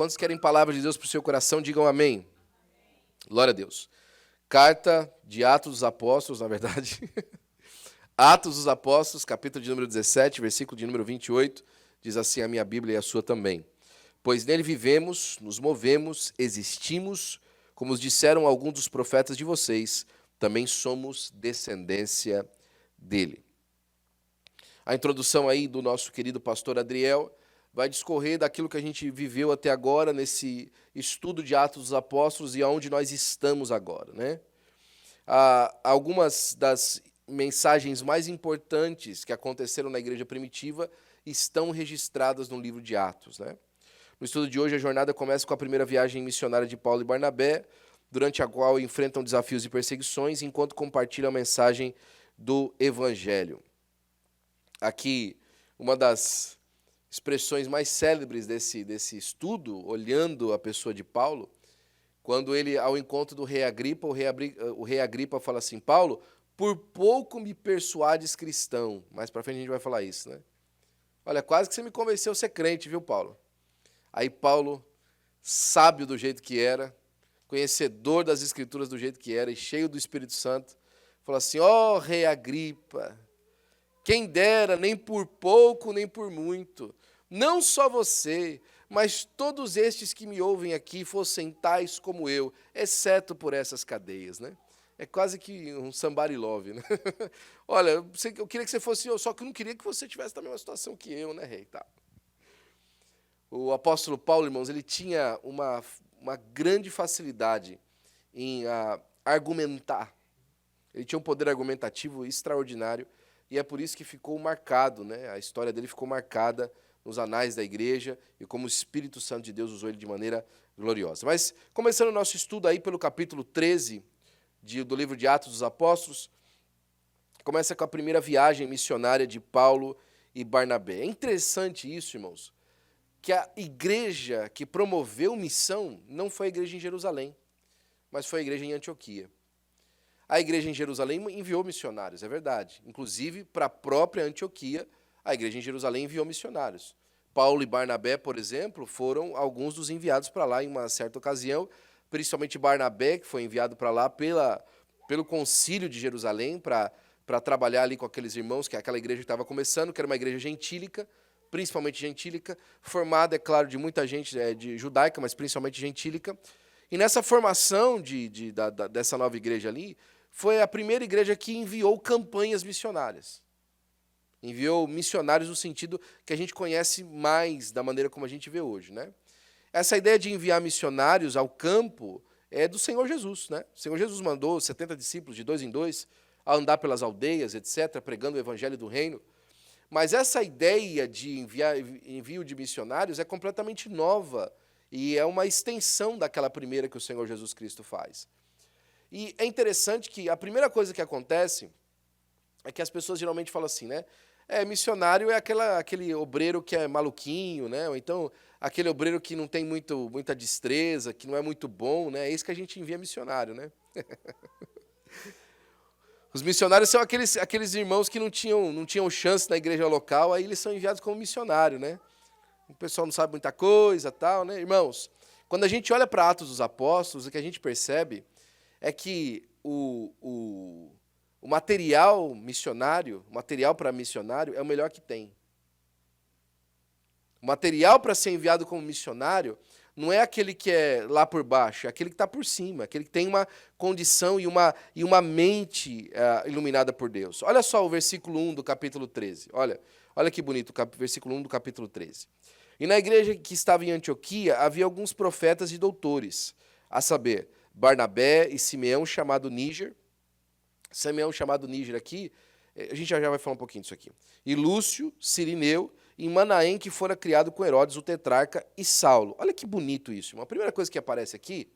Quantos querem palavra de Deus para o seu coração, digam amém. Glória a Deus. Carta de Atos dos Apóstolos, na verdade. Atos dos Apóstolos, capítulo de número 17, versículo de número 28, diz assim a minha Bíblia e a sua também. Pois nele vivemos, nos movemos, existimos, como os disseram alguns dos profetas de vocês, também somos descendência dele. A introdução aí do nosso querido pastor Adriel vai discorrer daquilo que a gente viveu até agora nesse estudo de Atos dos Apóstolos e aonde nós estamos agora, né? Algumas das mensagens mais importantes que aconteceram na igreja primitiva estão registradas no livro de Atos, né? No estudo de hoje, a jornada começa com a primeira viagem missionária de Paulo e Barnabé, durante a qual enfrentam desafios e perseguições, enquanto compartilham a mensagem do Evangelho. Aqui, uma das expressões mais célebres desse estudo, olhando a pessoa de Paulo, quando ele, ao encontro do rei Agripa, o rei Agripa fala assim, Paulo, por pouco me persuades cristão. Mais para frente a gente vai falar isso, né? Olha, quase que você me convenceu a ser crente, viu, Paulo? Aí Paulo, sábio do jeito que era, conhecedor das Escrituras do jeito que era e cheio do Espírito Santo, falou assim, ó rei Agripa, quem dera, nem por pouco, nem por muito, não só você, mas todos estes que me ouvem aqui fossem tais como eu, exceto por essas cadeias, né? É quase que um somebody love, né? Olha, eu queria que você fosse eu, só que eu não queria que você tivesse na mesma situação que eu, né, rei? Tá. O apóstolo Paulo, irmãos, ele tinha uma grande facilidade em argumentar. Ele tinha um poder argumentativo extraordinário e é por isso que ficou marcado, né? A história dele ficou marcada nos anais da igreja e como o Espírito Santo de Deus usou ele de maneira gloriosa. Mas, começando o nosso estudo aí pelo capítulo 13 do livro de Atos dos Apóstolos, começa com a primeira viagem missionária de Paulo e Barnabé. É interessante isso, irmãos, que a igreja que promoveu missão não foi a igreja em Jerusalém, mas foi a igreja em Antioquia. A igreja em Jerusalém enviou missionários, é verdade. Inclusive, para a própria Antioquia, a igreja em Jerusalém enviou missionários. Paulo e Barnabé, por exemplo, foram alguns dos enviados para lá em uma certa ocasião, principalmente Barnabé, que foi enviado para lá pelo concílio de Jerusalém, para trabalhar ali com aqueles irmãos, que é aquela igreja que estava começando, que era uma igreja gentílica, principalmente gentílica, formada, é claro, de muita gente de judaica, mas principalmente gentílica. E nessa formação dessa nova igreja ali, foi a primeira igreja que enviou campanhas missionárias. Enviou missionários no sentido que a gente conhece mais da maneira como a gente vê hoje, né? Essa ideia de enviar missionários ao campo é do Senhor Jesus, né? O Senhor Jesus mandou 70 discípulos de 2 em 2 a andar pelas aldeias, etc., pregando o evangelho do reino. Mas essa ideia de envio de missionários é completamente nova e é uma extensão daquela primeira que o Senhor Jesus Cristo faz. E é interessante que a primeira coisa que acontece é que as pessoas geralmente falam assim, né? Missionário é aquele obreiro que é maluquinho, né? Ou então aquele obreiro que não tem muita destreza, que não é muito bom, né? É isso que a gente envia missionário, né? Os missionários são aqueles irmãos que não tinham chance na igreja local, aí eles são enviados como missionário, né? O pessoal não sabe muita coisa, tal, né? Irmãos, quando a gente olha para Atos dos Apóstolos, o que a gente percebe é que o material missionário, o material para missionário é o melhor que tem. O material para ser enviado como missionário não é aquele que é lá por baixo, é aquele que está por cima, aquele que tem uma condição e uma mente iluminada por Deus. Olha só o versículo 1 do capítulo 13. Olha que bonito, o versículo 1 do capítulo 13. E na igreja que estava em Antioquia havia alguns profetas e doutores, a saber, Barnabé e Simeão, chamado Níger. Simeão, chamado Níger aqui, a gente já vai falar um pouquinho disso aqui. E Lúcio, Cirineu, e Manaém, que fora criado com Herodes, o tetrarca, e Saulo. Olha que bonito isso. Uma primeira coisa que aparece aqui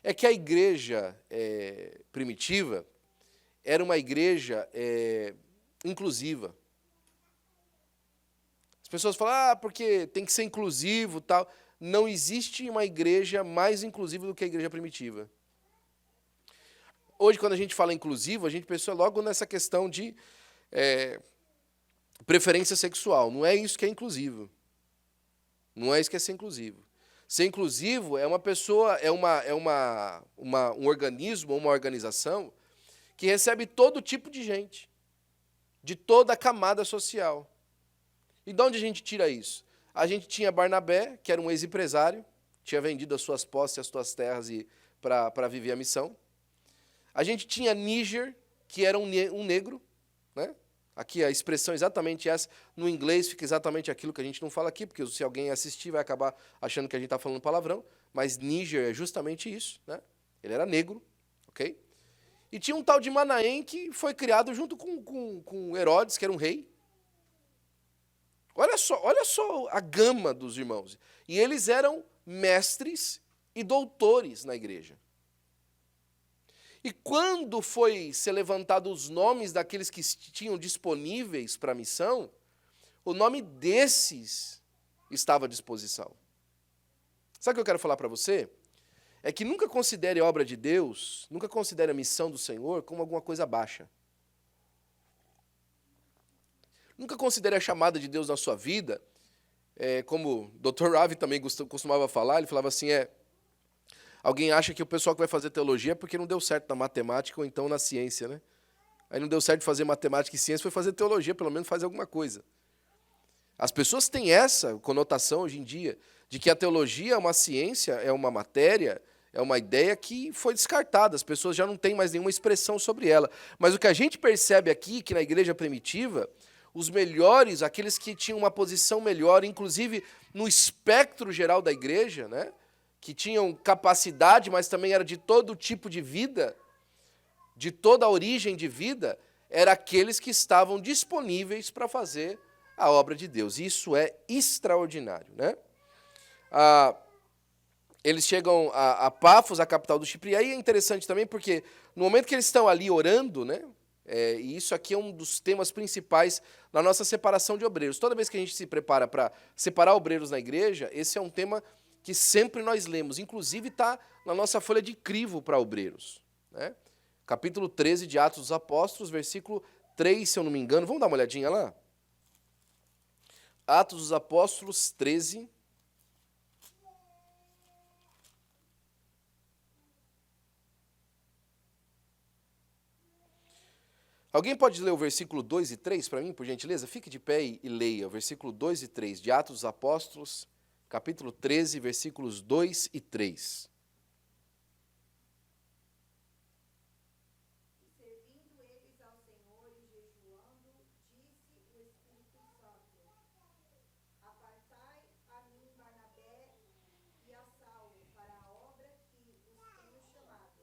é que a igreja primitiva era uma igreja inclusiva. As pessoas falam, porque tem que ser inclusivo, tal. Não existe uma igreja mais inclusiva do que a igreja primitiva. Hoje, quando a gente fala inclusivo, a gente pensa logo nessa questão de preferência sexual. Não é isso que é inclusivo. Não é isso que é ser inclusivo. Ser inclusivo é uma pessoa, um organismo, uma organização que recebe todo tipo de gente, de toda a camada social. E de onde a gente tira isso? A gente tinha Barnabé, que era um ex-empresário, tinha vendido as suas posses, as suas terras para viver a missão. A gente tinha Níger, que era um negro, né? Aqui a expressão é exatamente essa. No inglês fica exatamente aquilo que a gente não fala aqui, porque se alguém assistir vai acabar achando que a gente está falando palavrão. Mas Níger é justamente isso, né? Ele era negro, ok? E tinha um tal de Manaém que foi criado junto com Herodes, que era um rei. Olha só a gama dos irmãos. E eles eram mestres e doutores na igreja. E quando foi ser levantado os nomes daqueles que tinham disponíveis para a missão, o nome desses estava à disposição. Sabe o que eu quero falar para você? É que nunca considere a obra de Deus, nunca considere a missão do Senhor como alguma coisa baixa. Nunca considere a chamada de Deus na sua vida, como o Dr. Ravi também costumava falar, ele falava assim, alguém acha que o pessoal que vai fazer teologia é porque não deu certo na matemática ou então na ciência, né? Aí não deu certo de fazer matemática e ciência, foi fazer teologia, pelo menos fazer alguma coisa. As pessoas têm essa conotação hoje em dia, de que a teologia é uma ciência, é uma matéria, é uma ideia que foi descartada, as pessoas já não têm mais nenhuma expressão sobre ela. Mas o que a gente percebe aqui, que na igreja primitiva, os melhores, aqueles que tinham uma posição melhor, inclusive no espectro geral da igreja, né? Que tinham capacidade, mas também era de todo tipo de vida, de toda a origem de vida, eram aqueles que estavam disponíveis para fazer a obra de Deus. Isso é extraordinário, né? Eles chegam a Pafos, a capital do Chipre, e aí é interessante também porque no momento que eles estão ali orando, né? E isso aqui é um dos temas principais na nossa separação de obreiros. Toda vez que a gente se prepara para separar obreiros na igreja, esse é um tema que sempre nós lemos, inclusive está na nossa folha de crivo para obreiros, né? Capítulo 13 de Atos dos Apóstolos, versículo 3, se eu não me engano. Vamos dar uma olhadinha lá? Atos dos Apóstolos 13. Alguém pode ler o versículo 2 e 3 para mim, por gentileza? Fique de pé e leia o versículo 2 e 3 de Atos dos Apóstolos, capítulo 13, versículos 2 e 3. Servindo eles ao Senhor e jejuando, disse o Espírito Santo: Apartai a mim Barnabé e a Saulo para a obra que os tenho chamado.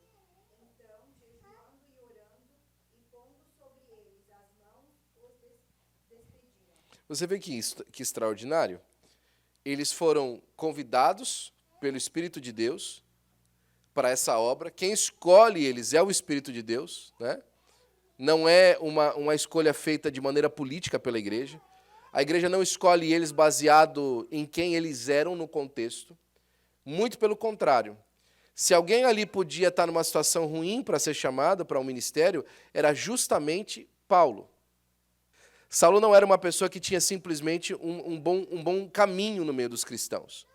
Então, jejuando e orando, e pondo sobre eles as mãos, os despediam. Você vê que extraordinário? Eles foram convidados pelo Espírito de Deus para essa obra. Quem escolhe eles é o Espírito de Deus, né? Não é uma escolha feita de maneira política pela igreja. A igreja não escolhe eles baseado em quem eles eram no contexto. Muito pelo contrário. Se alguém ali podia estar numa situação ruim para ser chamado para um ministério, era justamente Paulo. Saulo não era uma pessoa que tinha simplesmente um bom caminho no meio dos cristãos.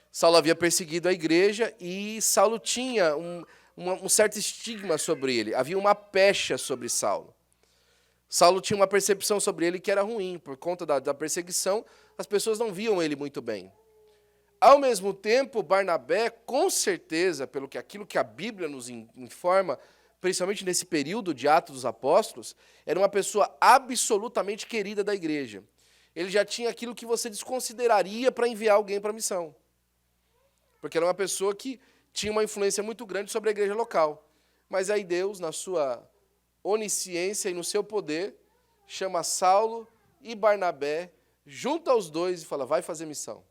Saulo havia perseguido a igreja e Saulo tinha um certo estigma sobre ele. Havia uma pecha sobre Saulo. Saulo tinha uma percepção sobre ele que era ruim. Por conta da perseguição, as pessoas não viam ele muito bem. Ao mesmo tempo, Barnabé, com certeza, aquilo que a Bíblia nos informa, principalmente nesse período de Atos dos Apóstolos, era uma pessoa absolutamente querida da igreja. Ele já tinha aquilo que você desconsideraria para enviar alguém para a missão. Porque era uma pessoa que tinha uma influência muito grande sobre a igreja local. Mas aí Deus, na sua onisciência e no seu poder, chama Saulo e Barnabé, junta os dois e fala, vai fazer missão.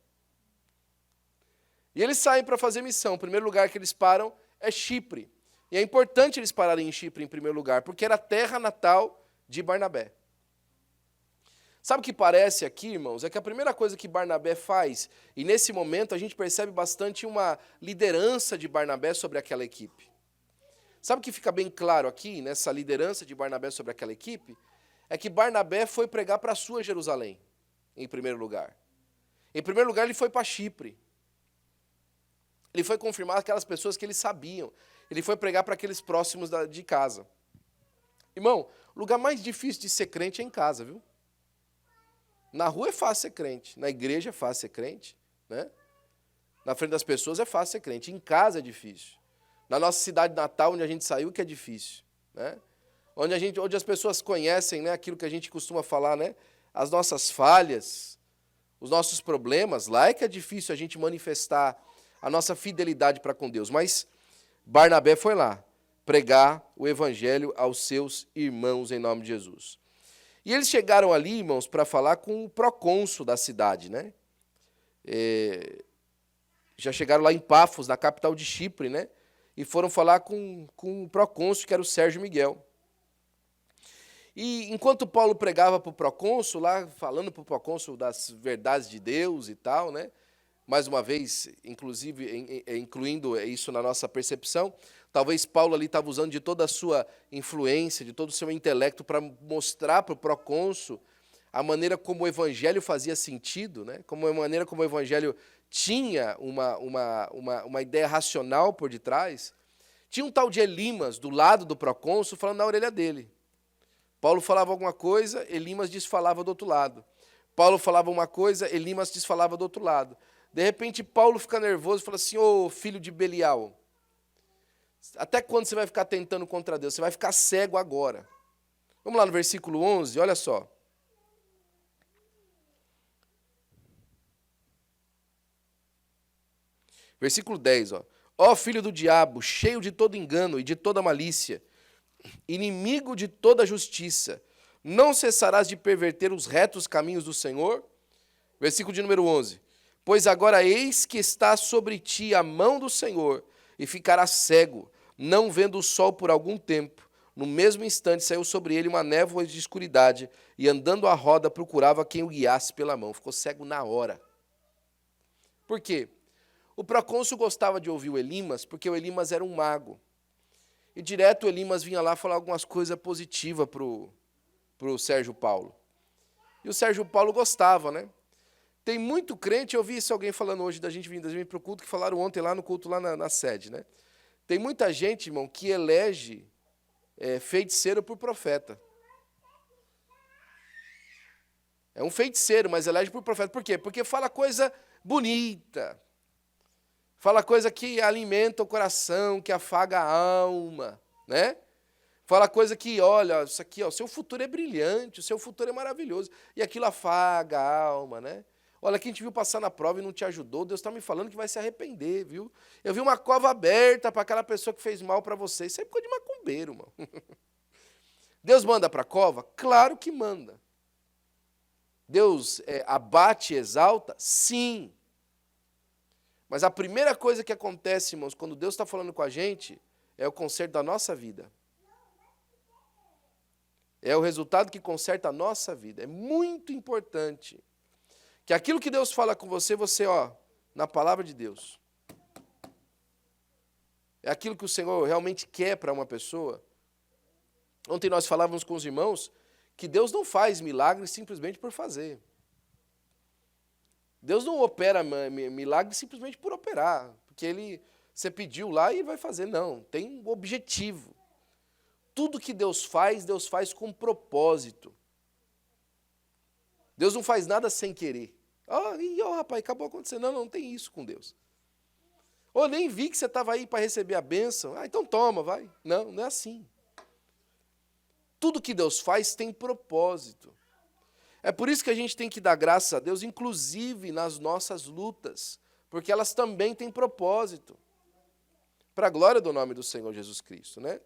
E eles saem para fazer missão. O primeiro lugar que eles param é Chipre. E é importante eles pararem em Chipre em primeiro lugar, porque era a terra natal de Barnabé. Sabe o que parece aqui, irmãos? É que a primeira coisa que Barnabé faz, e nesse momento a gente percebe bastante uma liderança de Barnabé sobre aquela equipe. Sabe o que fica bem claro aqui, nessa liderança de Barnabé sobre aquela equipe? É que Barnabé foi pregar para a sua Jerusalém, em primeiro lugar. Em primeiro lugar, ele foi para Chipre. Ele foi confirmar aquelas pessoas que eles sabiam. Ele foi pregar para aqueles próximos de casa. Irmão, o lugar mais difícil de ser crente é em casa, viu? Na rua é fácil ser crente, na igreja é fácil ser crente, né? Na frente das pessoas é fácil ser crente, em casa é difícil. Na nossa cidade natal, onde a gente saiu, que é difícil, né? Onde as pessoas conhecem, né, aquilo que a gente costuma falar, né? As nossas falhas, os nossos problemas, lá é que é difícil a gente manifestar a nossa fidelidade para com Deus. Mas Barnabé foi lá pregar o evangelho aos seus irmãos em nome de Jesus. E eles chegaram ali, irmãos, para falar com o procônsul da cidade, né? Já chegaram lá em Pafos, na capital de Chipre, né? E foram falar com o procônsul, que era o Sérgio Miguel. E enquanto Paulo pregava para o procônsul, lá falando para o procônsul das verdades de Deus e tal, né? Mais uma vez, inclusive, incluindo isso na nossa percepção, talvez Paulo ali estava usando de toda a sua influência, de todo o seu intelecto para mostrar para o procônsul a maneira como o evangelho fazia sentido, né? A maneira como o evangelho tinha uma ideia racional por detrás. Tinha um tal de Elimas do lado do procônsul falando na orelha dele. Paulo falava alguma coisa, Elimas desfalava do outro lado. Paulo falava uma coisa, Elimas desfalava do outro lado. De repente, Paulo fica nervoso e fala assim, ô filho de Belial, até quando você vai ficar tentando contra Deus? Você vai ficar cego agora. Vamos lá no versículo 11, olha só. Versículo 10, ó. Ó filho do diabo, cheio de todo engano e de toda malícia, inimigo de toda justiça, não cessarás de perverter os retos caminhos do Senhor? Versículo de número 11. Pois agora eis que está sobre ti a mão do Senhor, e ficarás cego, não vendo o sol por algum tempo. No mesmo instante saiu sobre ele uma névoa de escuridade, e andando à roda procurava quem o guiasse pela mão. Ficou cego na hora. Por quê? O procônsul gostava de ouvir o Elimas, porque o Elimas era um mago. E direto o Elimas vinha lá falar algumas coisas positivas para o Sérgio Paulo. E o Sérgio Paulo gostava, né? Tem muito crente, eu vi isso alguém falando hoje da gente vindo para o culto, que falaram ontem lá no culto, lá na sede, né? Tem muita gente, irmão, que elege feiticeiro por profeta. É um feiticeiro, mas elege por profeta. Por quê? Porque fala coisa bonita. Fala coisa que alimenta o coração, que afaga a alma, né? Fala coisa que, olha, isso aqui, ó, o seu futuro é brilhante, o seu futuro é maravilhoso. E aquilo afaga a alma, né? Olha, quem te viu passar na prova e não te ajudou, Deus está me falando que vai se arrepender, viu? Eu vi uma cova aberta para aquela pessoa que fez mal para você. Isso é coisa de macumbeiro, irmão. Deus manda para a cova? Claro que manda. Deus abate e exalta? Sim. Mas a primeira coisa que acontece, irmãos, quando Deus está falando com a gente, é o conserto da nossa vida. É o resultado que conserta a nossa vida. É muito importante que aquilo que Deus fala com você, ó, na palavra de Deus. É aquilo que o Senhor realmente quer para uma pessoa. Ontem nós falávamos com os irmãos que Deus não faz milagres simplesmente por fazer. Deus não opera milagre simplesmente por operar, porque você pediu lá e vai fazer. Não, tem um objetivo. Tudo que Deus faz com propósito. Deus não faz nada sem querer. Rapaz, acabou acontecendo. Não tem isso com Deus. Nem vi que você estava aí para receber a bênção. Então toma, vai. Não é assim. Tudo que Deus faz tem propósito. É por isso que a gente tem que dar graças a Deus, inclusive nas nossas lutas, porque elas também têm propósito, para a glória do nome do Senhor Jesus Cristo, né?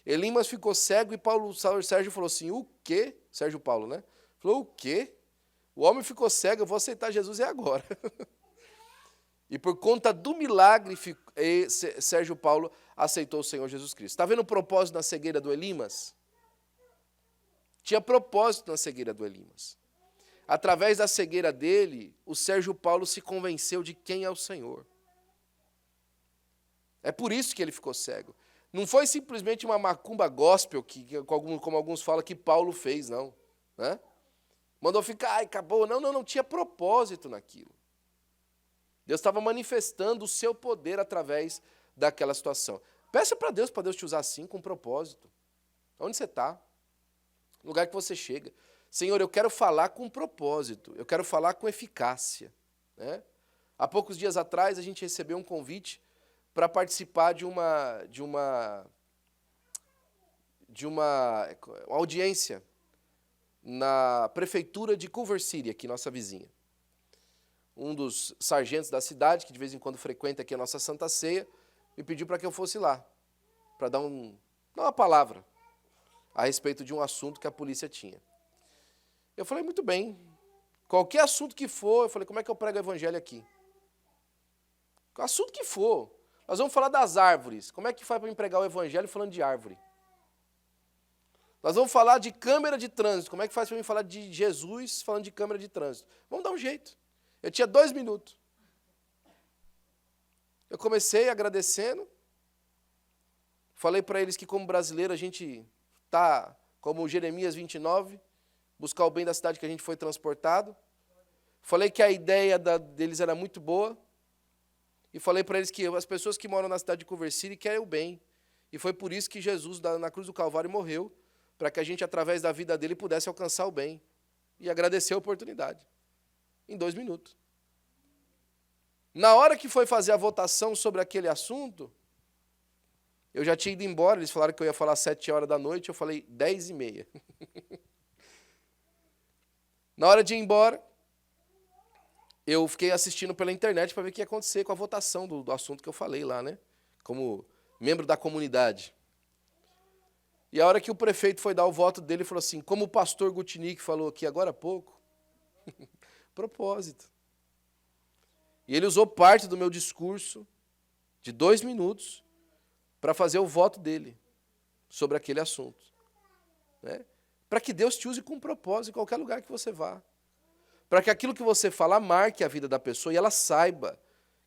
Elimas ficou cego e Sérgio falou assim, o quê? Sérgio Paulo, né? Falou, o quê? O homem ficou cego, eu vou aceitar Jesus agora. E por conta do milagre, Sérgio Paulo aceitou o Senhor Jesus Cristo. Está vendo o propósito na cegueira do Elimas? Tinha propósito na cegueira do Elimas. Através da cegueira dele, o Sérgio Paulo se convenceu de quem é o Senhor. É por isso que ele ficou cego. Não foi simplesmente uma macumba gospel, como alguns falam que Paulo fez, não. Né? Mandou ficar, acabou. Não, tinha propósito naquilo. Deus estava manifestando o seu poder através daquela situação. Peça para Deus te usar assim, com propósito. Onde você está? No lugar que você chega. Senhor, eu quero falar com propósito, eu quero falar com eficácia. Né? Há poucos dias atrás, a gente recebeu um convite para participar de uma audiência na prefeitura de Culver City, aqui nossa vizinha. Um dos sargentos da cidade, que de vez em quando frequenta aqui a nossa Santa Ceia, me pediu para que eu fosse lá, para dar uma palavra a respeito de um assunto que a polícia tinha. Eu falei, muito bem, qualquer assunto que for, eu falei, como é que eu prego o evangelho aqui? O assunto que for, nós vamos falar das árvores, como é que faz para me pregar o evangelho falando de árvore? Nós vamos falar de câmera de trânsito, como é que faz para mim falar de Jesus falando de câmera de trânsito? Vamos dar um jeito. Eu tinha 2 minutos. Eu comecei agradecendo, falei para eles que como brasileiro a gente está, como Jeremias 29, buscar o bem da cidade que a gente foi transportado. Falei que a ideia deles era muito boa. E falei para eles que as pessoas que moram na cidade de Culver City querem o bem. E foi por isso que Jesus, na cruz do Calvário, morreu, para que a gente, através da vida dele, pudesse alcançar o bem. E agradecer a oportunidade. Em 2 minutos. Na hora que foi fazer a votação sobre aquele assunto, eu já tinha ido embora, eles falaram que eu ia falar às 7h da noite, eu falei 10h30. Na hora de ir embora, eu fiquei assistindo pela internet para ver o que ia acontecer com a votação do assunto que eu falei lá, né? Como membro da comunidade. E a hora que o prefeito foi dar o voto dele, ele falou assim, como o pastor Gutnick falou aqui agora há pouco, propósito. E ele usou parte do meu discurso, de 2 minutos, para fazer o voto dele sobre aquele assunto. Né? Para que Deus te use com propósito em qualquer lugar que você vá. Para que aquilo que você falar marque a vida da pessoa e ela saiba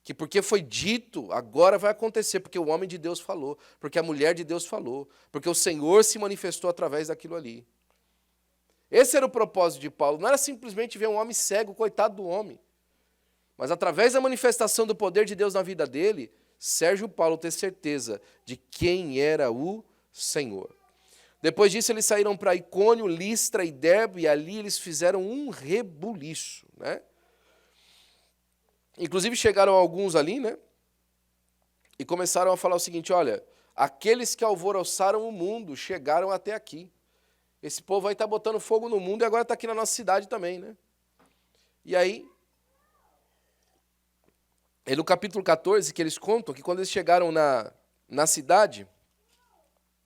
que porque foi dito, agora vai acontecer, porque o homem de Deus falou, porque a mulher de Deus falou, porque o Senhor se manifestou através daquilo ali. Esse era o propósito de Paulo, não era simplesmente ver um homem cego, coitado do homem. Mas através da manifestação do poder de Deus na vida dele, Sérgio Paulo ter certeza de quem era o Senhor. Depois disso, eles saíram para Icônio, Listra e Derbe, e ali eles fizeram um rebuliço. Né? Inclusive chegaram alguns ali, né? E começaram a falar o seguinte, olha, aqueles que alvoroçaram o mundo chegaram até aqui. Esse povo aí está botando fogo no mundo e agora está aqui na nossa cidade também. Né? E aí, no capítulo 14, que eles contam que quando eles chegaram na cidade,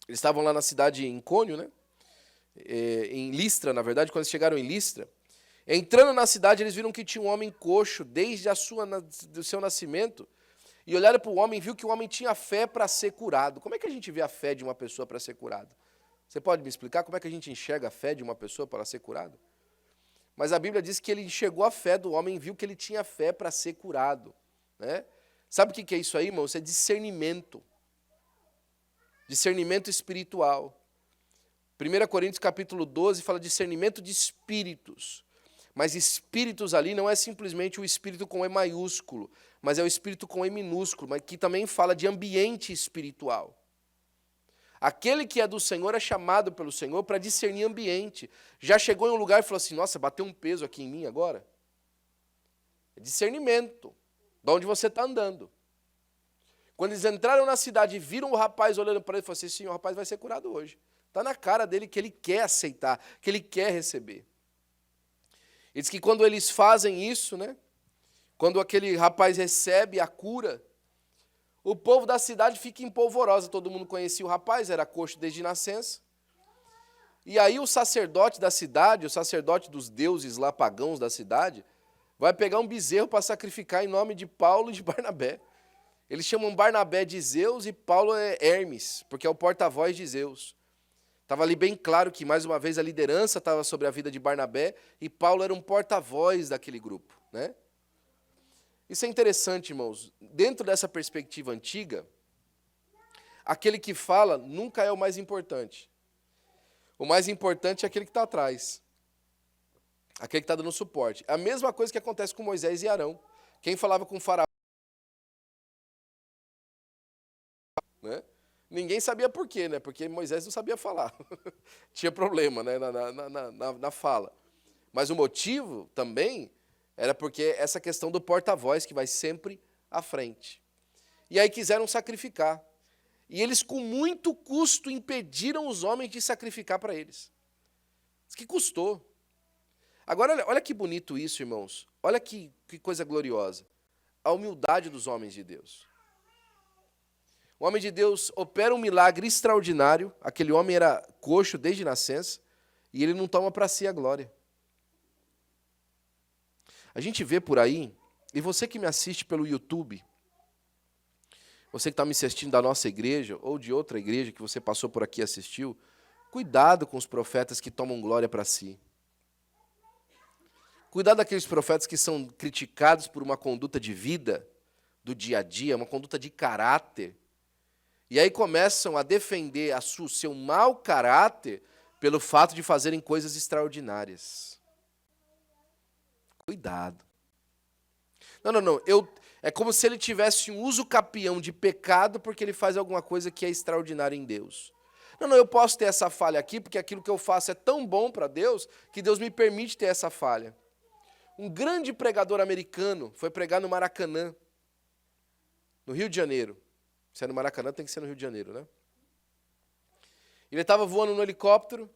eles estavam lá na cidade em Icônio, né? Em Listra, na verdade, quando eles chegaram em Listra, entrando na cidade, eles viram que tinha um homem coxo desde do seu nascimento, e olharam para o homem e viu que o homem tinha fé para ser curado. Como é que a gente vê a fé de uma pessoa para ser curada? Você pode me explicar como é que a gente enxerga a fé de uma pessoa para ser curada? Mas a Bíblia diz que ele enxergou a fé do homem e viu que ele tinha fé para ser curado. Né? Sabe o que é isso aí, irmão? Isso é discernimento. Discernimento espiritual. 1 Coríntios capítulo 12 fala de discernimento de espíritos. Mas espíritos ali não é simplesmente o espírito com E maiúsculo, mas é o espírito com E minúsculo, mas que também fala de ambiente espiritual. Aquele que é do Senhor é chamado pelo Senhor para discernir ambiente. Já chegou em um lugar e falou assim, nossa, bateu um peso aqui em mim agora? É discernimento. De onde você está andando. Quando eles entraram na cidade e viram o rapaz olhando para ele, falaram assim, sim, o rapaz vai ser curado hoje. Está na cara dele que ele quer aceitar, que ele quer receber. E diz que quando eles fazem isso, né, quando aquele rapaz recebe a cura, o povo da cidade fica empolvorosa. Todo mundo conhecia o rapaz, era coxo desde nascença. E aí o sacerdote da cidade, o sacerdote dos deuses lá pagãos da cidade, vai pegar um bezerro para sacrificar em nome de Paulo e de Barnabé. Eles chamam Barnabé de Zeus e Paulo é Hermes, porque é o porta-voz de Zeus. Estava ali bem claro que, mais uma vez, a liderança estava sobre a vida de Barnabé e Paulo era um porta-voz daquele grupo. Né? Isso é interessante, irmãos. Dentro dessa perspectiva antiga, aquele que fala nunca é o mais importante. O mais importante é aquele que está atrás. Aquele que está dando suporte. A mesma coisa que acontece com Moisés e Arão. Quem falava com o faraó né? Ninguém sabia por quê, né? Porque Moisés não sabia falar. Tinha problema, né? na fala. Mas o motivo também era porque essa questão do porta-voz que vai sempre à frente. E aí quiseram sacrificar. E eles, com muito custo, impediram os homens de sacrificar para eles. Isso que custou. Agora, olha que bonito isso, irmãos. Olha que coisa gloriosa. A humildade dos homens de Deus. O homem de Deus opera um milagre extraordinário. Aquele homem era coxo desde nascença. E ele não toma para si a glória. A gente vê por aí, e você que me assiste pelo YouTube, você que está me assistindo da nossa igreja, ou de outra igreja que você passou por aqui e assistiu, cuidado com os profetas que tomam glória para si. Cuidado daqueles profetas que são criticados por uma conduta de vida, do dia a dia, uma conduta de caráter, e aí começam a defender o seu mau caráter pelo fato de fazerem coisas extraordinárias. Cuidado. Não. É como se ele tivesse um uso capião de pecado porque ele faz alguma coisa que é extraordinária em Deus. Não, eu posso ter essa falha aqui porque aquilo que eu faço é tão bom para Deus que Deus me permite ter essa falha. Um grande pregador americano foi pregar no Maracanã, no Rio de Janeiro. Se é no Maracanã, tem que ser no Rio de Janeiro, né? Ele estava voando no helicóptero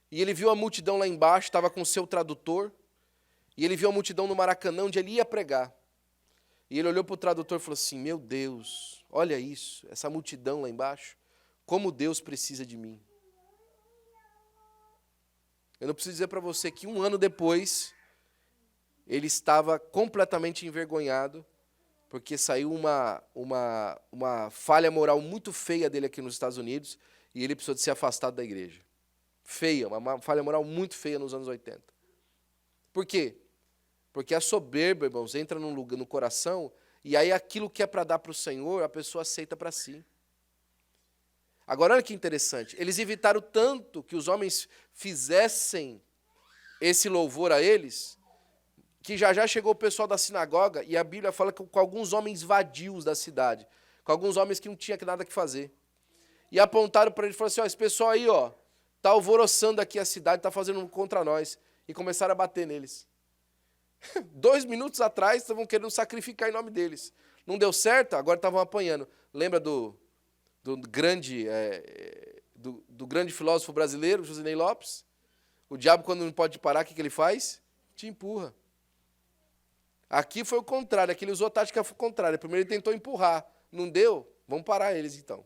e ele viu a multidão lá embaixo, estava com o seu tradutor, e ele viu a multidão no Maracanã, onde ele ia pregar. E ele olhou para o tradutor e falou assim, meu Deus, olha isso, essa multidão lá embaixo, como Deus precisa de mim. Eu não preciso dizer para você que 1 ano depois, ele estava completamente envergonhado, porque saiu uma falha moral muito feia dele aqui nos Estados Unidos, e ele precisou de ser afastado da igreja. Feia, uma falha moral muito feia nos anos 80. Por quê? Porque a soberba, irmãos, entra no coração, e aí aquilo que é para dar para o Senhor, a pessoa aceita para si. Agora, olha que interessante. Eles evitaram tanto que os homens fizessem esse louvor a eles, que já chegou o pessoal da sinagoga, e a Bíblia fala que com alguns homens vadios da cidade, com alguns homens que não tinham nada que fazer. E apontaram para ele e falaram assim, esse pessoal aí, está alvoroçando aqui a cidade, está fazendo contra nós. E começaram a bater neles. 2 minutos atrás, estavam querendo sacrificar em nome deles. Não deu certo, agora estavam apanhando. Lembra do grande filósofo brasileiro, Josinei Lopes? O diabo, quando não pode parar, o que ele faz? Te empurra. Aqui foi o contrário, aqui ele usou a tática contrária. Primeiro ele tentou empurrar, não deu, vamos parar eles então.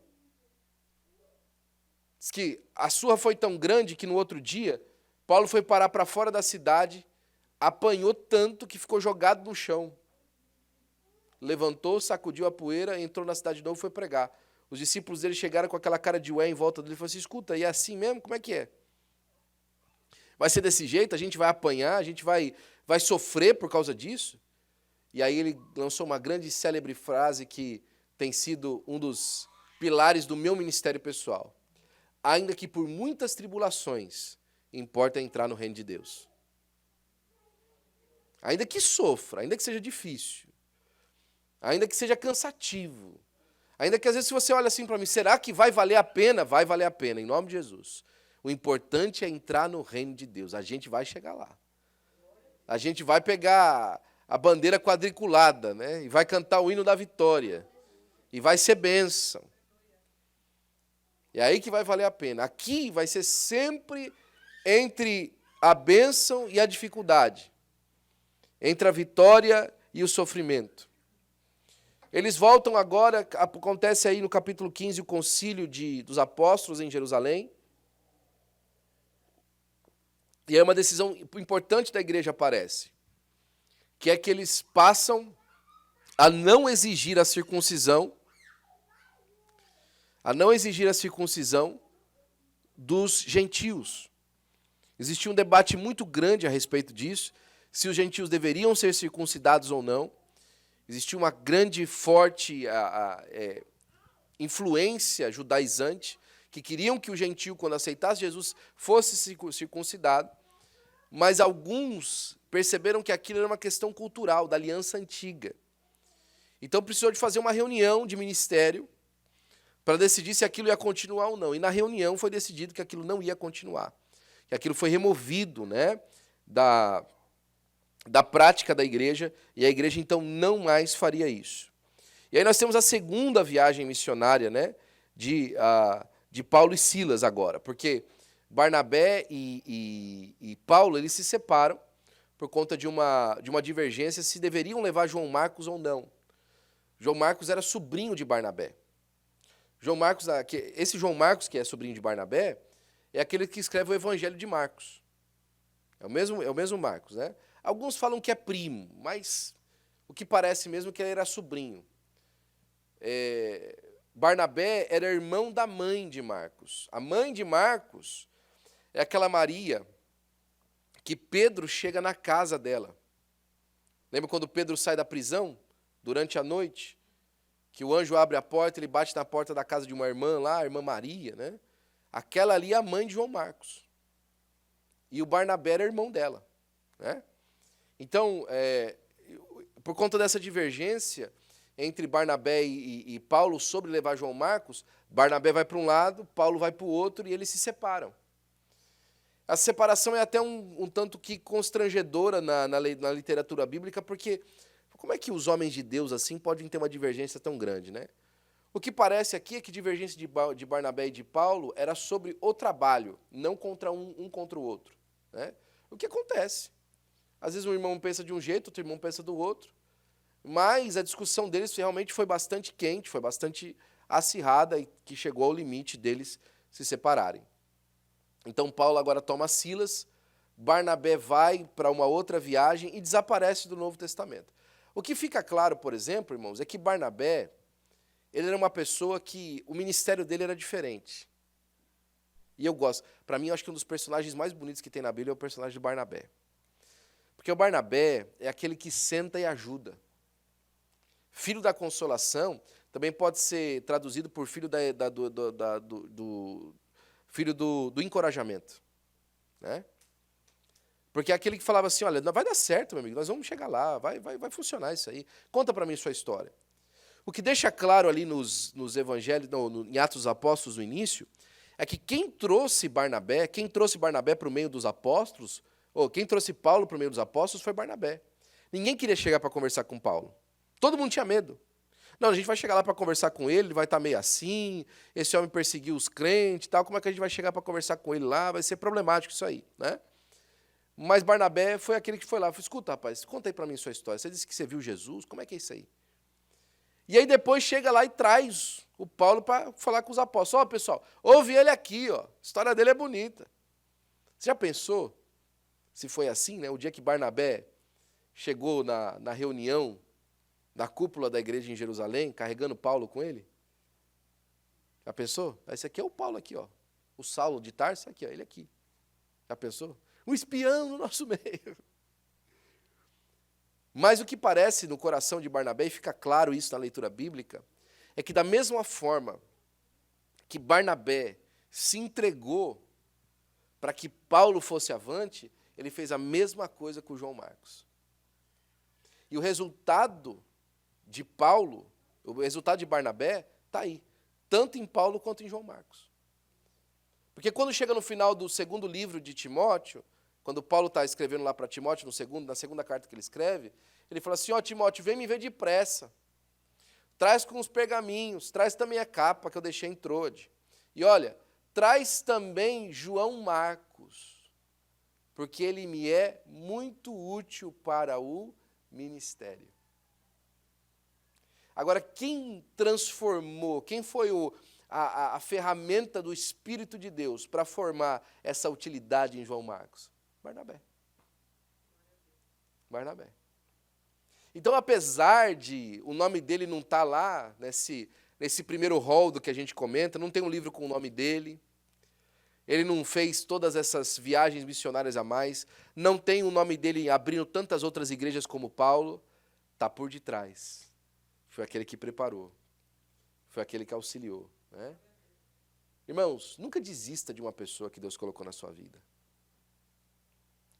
Diz que a surra foi tão grande que no outro dia, Paulo foi parar para fora da cidade, apanhou tanto que ficou jogado no chão. Levantou, sacudiu a poeira, entrou na cidade de novo e foi pregar. Os discípulos dele chegaram com aquela cara de ué em volta dele e falaram assim, escuta, e é assim mesmo? Como é que é? Vai ser desse jeito? A gente vai apanhar? A gente vai sofrer por causa disso? E aí ele lançou uma grande e célebre frase que tem sido um dos pilares do meu ministério pessoal. Ainda que por muitas tribulações, importa entrar no reino de Deus. Ainda que sofra, ainda que seja difícil, ainda que seja cansativo, ainda que às vezes se você olha assim para mim, será que vai valer a pena? Vai valer a pena, em nome de Jesus. O importante é entrar no reino de Deus, a gente vai chegar lá. A gente vai pegar a bandeira quadriculada, né? E vai cantar o hino da vitória, e vai ser bênção. É aí que vai valer a pena. Aqui vai ser sempre entre a bênção e a dificuldade. Entre a vitória e o sofrimento. Eles voltam agora, acontece aí no capítulo 15 o concílio dos apóstolos em Jerusalém. E aí uma decisão importante da igreja aparece, que é que eles passam a não exigir a circuncisão dos gentios. Existia um debate muito grande a respeito disso, se os gentios deveriam ser circuncidados ou não. Existia uma grande e forte influência judaizante, que queriam que o gentio, quando aceitasse Jesus, fosse circuncidado, mas alguns perceberam que aquilo era uma questão cultural, da aliança antiga. Então precisou de fazer uma reunião de ministério, para decidir se aquilo ia continuar ou não. E na reunião foi decidido que aquilo não ia continuar, que aquilo foi removido, né, da prática da igreja, e a igreja então não mais faria isso. E aí nós temos a segunda viagem missionária, né, de Paulo e Silas agora, porque Barnabé e Paulo eles se separam por conta de uma divergência se deveriam levar João Marcos ou não. João Marcos era sobrinho de Barnabé. Esse João Marcos, que é sobrinho de Barnabé, é aquele que escreve o Evangelho de Marcos. É o mesmo Marcos, né? Alguns falam que é primo, mas o que parece mesmo é que ele era sobrinho. Barnabé era irmão da mãe de Marcos. A mãe de Marcos é aquela Maria que Pedro chega na casa dela. Lembra quando Pedro sai da prisão durante a noite? Que o anjo abre a porta, ele bate na porta da casa de uma irmã lá, a irmã Maria, né? Aquela ali é a mãe de João Marcos. E o Barnabé era irmão dela, né? Então, por conta dessa divergência entre Barnabé e Paulo sobre levar João Marcos, Barnabé vai para um lado, Paulo vai para o outro e eles se separam. A separação é até um tanto que constrangedora na literatura bíblica, porque como é que os homens de Deus assim podem ter uma divergência tão grande, né? O que parece aqui é que a divergência de Barnabé e de Paulo era sobre o trabalho, não contra um contra o outro, né? O que acontece? Às vezes um irmão pensa de um jeito, outro irmão pensa do outro, mas a discussão deles realmente foi bastante quente, foi bastante acirrada e que chegou ao limite deles se separarem. Então Paulo agora toma Silas, Barnabé vai para uma outra viagem e desaparece do Novo Testamento. O que fica claro, por exemplo, irmãos, é que Barnabé, ele era uma pessoa que o ministério dele era diferente. E eu gosto. Para mim, eu acho que um dos personagens mais bonitos que tem na Bíblia é o personagem de Barnabé. Porque o Barnabé é aquele que senta e ajuda. Filho da consolação também pode ser traduzido por filho filho do encorajamento, né? Porque é aquele que falava assim, olha, vai dar certo, meu amigo, nós vamos chegar lá, vai funcionar isso aí. Conta para mim sua história. O que deixa claro ali nos evangelhos, em Atos dos Apóstolos, no início, é que quem trouxe Barnabé para o meio dos apóstolos, ou quem trouxe Paulo para o meio dos apóstolos foi Barnabé. Ninguém queria chegar para conversar com Paulo. Todo mundo tinha medo. Não, a gente vai chegar lá para conversar com ele vai estar meio assim, esse homem perseguiu os crentes, tal, como é que a gente vai chegar para conversar com ele lá? Vai ser problemático isso aí, né? Mas Barnabé foi aquele que foi lá, falou, escuta, rapaz, conta aí para mim sua história. Você disse que você viu Jesus, como é que é isso aí? E aí depois chega lá e traz o Paulo para falar com os apóstolos. Ó, pessoal, ouve ele aqui, ó. A história dele é bonita. Você já pensou se foi assim, né? O dia que Barnabé chegou na reunião da cúpula da igreja em Jerusalém, carregando Paulo com ele? Já pensou? Esse aqui é o Paulo aqui, ó. O Saulo de Tarso, aqui, ó, ele aqui. Já pensou? Um espião no nosso meio. Mas o que parece no coração de Barnabé, e fica claro isso na leitura bíblica, é que da mesma forma que Barnabé se entregou para que Paulo fosse avante, ele fez a mesma coisa com João Marcos. E o resultado de Paulo, o resultado de Barnabé, está aí, tanto em Paulo quanto em João Marcos. Porque quando chega no final do segundo livro de Timóteo, quando Paulo está escrevendo lá para Timóteo, na segunda carta que ele escreve, ele fala assim, ó Timóteo, vem me ver depressa, traz com os pergaminhos, traz também a capa que eu deixei em Troade. E olha, traz também João Marcos, porque ele me é muito útil para o ministério. Agora, quem transformou, quem foi a ferramenta do Espírito de Deus para formar essa utilidade em João Marcos? Barnabé. Então, apesar de o nome dele não estar lá, nesse primeiro rol do que a gente comenta, não tem um livro com o nome dele, ele não fez todas essas viagens missionárias a mais, não tem o nome dele abrindo tantas outras igrejas como Paulo, está por detrás. Foi aquele que preparou, foi aquele que auxiliou, né? Irmãos, nunca desista de uma pessoa que Deus colocou na sua vida.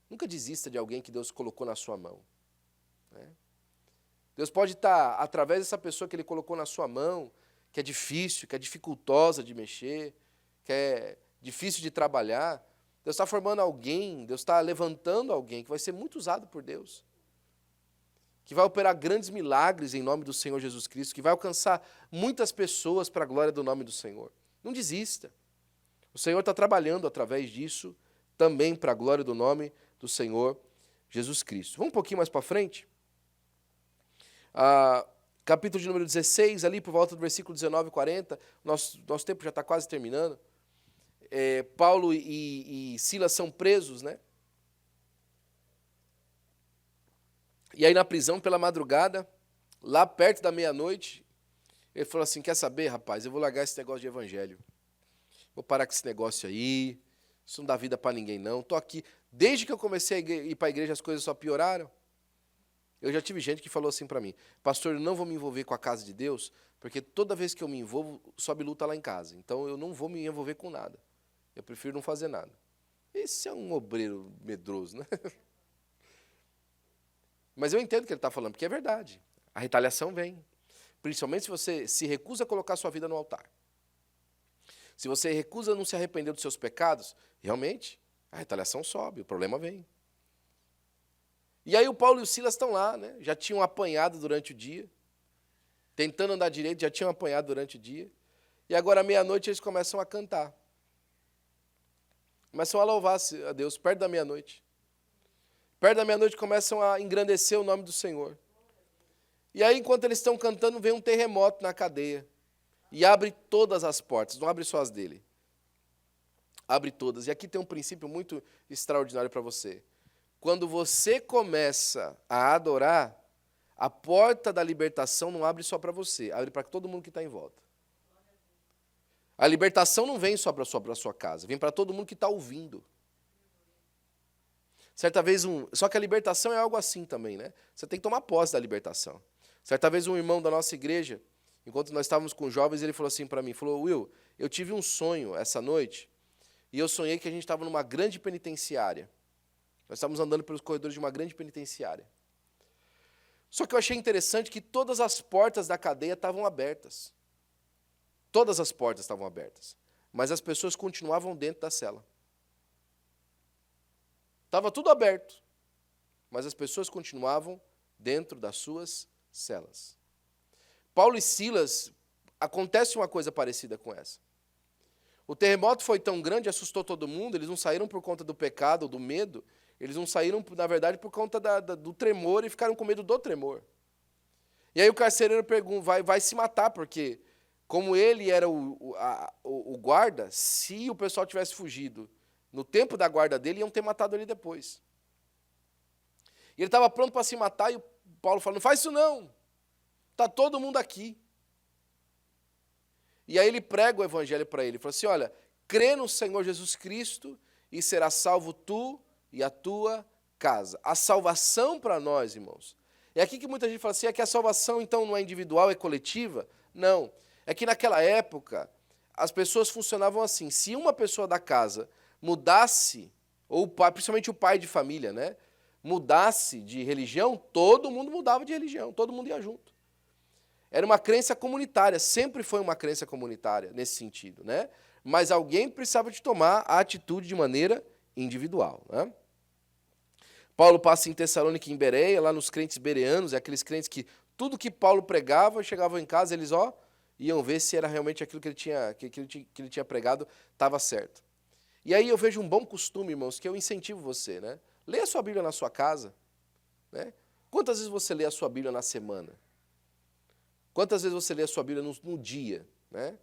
Nunca desista de alguém que Deus colocou na sua mão, né? Deus pode estar, através dessa pessoa que Ele colocou na sua mão, que é difícil, que é dificultosa de mexer, que é difícil de trabalhar. Deus está formando alguém, Deus está levantando alguém que vai ser muito usado por Deus, que vai operar grandes milagres em nome do Senhor Jesus Cristo, que vai alcançar muitas pessoas para a glória do nome do Senhor. Não desista. O Senhor está trabalhando através disso, também para a glória do nome do Senhor Jesus Cristo. Vamos um pouquinho mais para frente? Capítulo de número 16, ali por volta do versículo 19 e 40, nosso tempo já está quase terminando. Paulo e Silas são presos, né? E aí na prisão, pela madrugada, lá perto da meia-noite, ele falou assim, quer saber, rapaz, eu vou largar esse negócio de evangelho. Vou parar com esse negócio aí, isso não dá vida para ninguém não. Estou aqui, desde que eu comecei a ir para a igreja, as coisas só pioraram. Eu já tive gente que falou assim para mim, pastor, eu não vou me envolver com a casa de Deus, porque toda vez que eu me envolvo, sobe luta lá em casa. Então eu não vou me envolver com nada. Eu prefiro não fazer nada. Esse é um obreiro medroso, né? Mas eu entendo o que ele está falando, porque é verdade. A retaliação vem. Principalmente se você se recusa a colocar sua vida no altar. Se você recusa a não se arrepender dos seus pecados, realmente, a retaliação sobe, o problema vem. E aí o Paulo e o Silas estão lá, né? Já tinham apanhado durante o dia, tentando andar direito, já tinham apanhado durante o dia. E agora, à meia-noite, eles começam a cantar. Começam a louvar a Deus, perto da meia-noite. Perto da meia-noite começam a engrandecer o nome do Senhor. E aí, enquanto eles estão cantando, vem um terremoto na cadeia. E abre todas as portas, não abre só as dele. Abre todas. E aqui tem um princípio muito extraordinário para você. Quando você começa a adorar, a porta da libertação não abre só para você, abre para todo mundo que está em volta. A libertação não vem só para a sua casa, vem para todo mundo que está ouvindo. Certa vez, só que a libertação é algo assim também, né? Você tem que tomar posse da libertação. Certa vez um irmão da nossa igreja, enquanto nós estávamos com jovens, ele falou assim para mim, falou, Will, eu tive um sonho essa noite, e eu sonhei que a gente estava numa grande penitenciária. Nós estávamos andando pelos corredores de uma grande penitenciária. Só que eu achei interessante que todas as portas da cadeia estavam abertas. Todas as portas estavam abertas. Mas as pessoas continuavam dentro da cela. Estava tudo aberto. Mas as pessoas continuavam dentro das suas celas. Paulo e Silas, acontece uma coisa parecida com essa. O terremoto foi tão grande, assustou todo mundo, eles não saíram por conta do pecado, do medo, eles não saíram, na verdade, por conta do tremor e ficaram com medo do tremor. E aí o carcereiro vai se matar, porque como ele era o guarda, se o pessoal tivesse fugido no tempo da guarda dele, iam ter matado ele depois. E ele estava pronto para se matar e o Paulo falou, não faz isso não, está todo mundo aqui. E aí ele prega o evangelho para ele, ele falou assim, olha, crê no Senhor Jesus Cristo e será salvo tu e a tua casa. A salvação para nós, irmãos. É aqui que muita gente fala assim, é que a salvação então não é individual, é coletiva? Não. É que naquela época, as pessoas funcionavam assim. Se uma pessoa da casa mudasse, ou o pai, principalmente o pai de família, né, mudasse de religião, todo mundo mudava de religião, todo mundo ia junto. Era uma crença comunitária, sempre foi uma crença comunitária nesse sentido, né? Mas alguém precisava de tomar a atitude de maneira individual, né? Paulo passa em Tessalônica e em Bereia, lá nos crentes bereanos, aqueles crentes que tudo que Paulo pregava, chegavam em casa, eles iam ver se era realmente aquilo que ele tinha pregado estava certo. E aí eu vejo um bom costume, irmãos, que eu incentivo você, né? Leia a sua Bíblia na sua casa, né? Quantas vezes você lê a sua Bíblia na semana? Quantas vezes você lê a sua Bíblia no dia, né?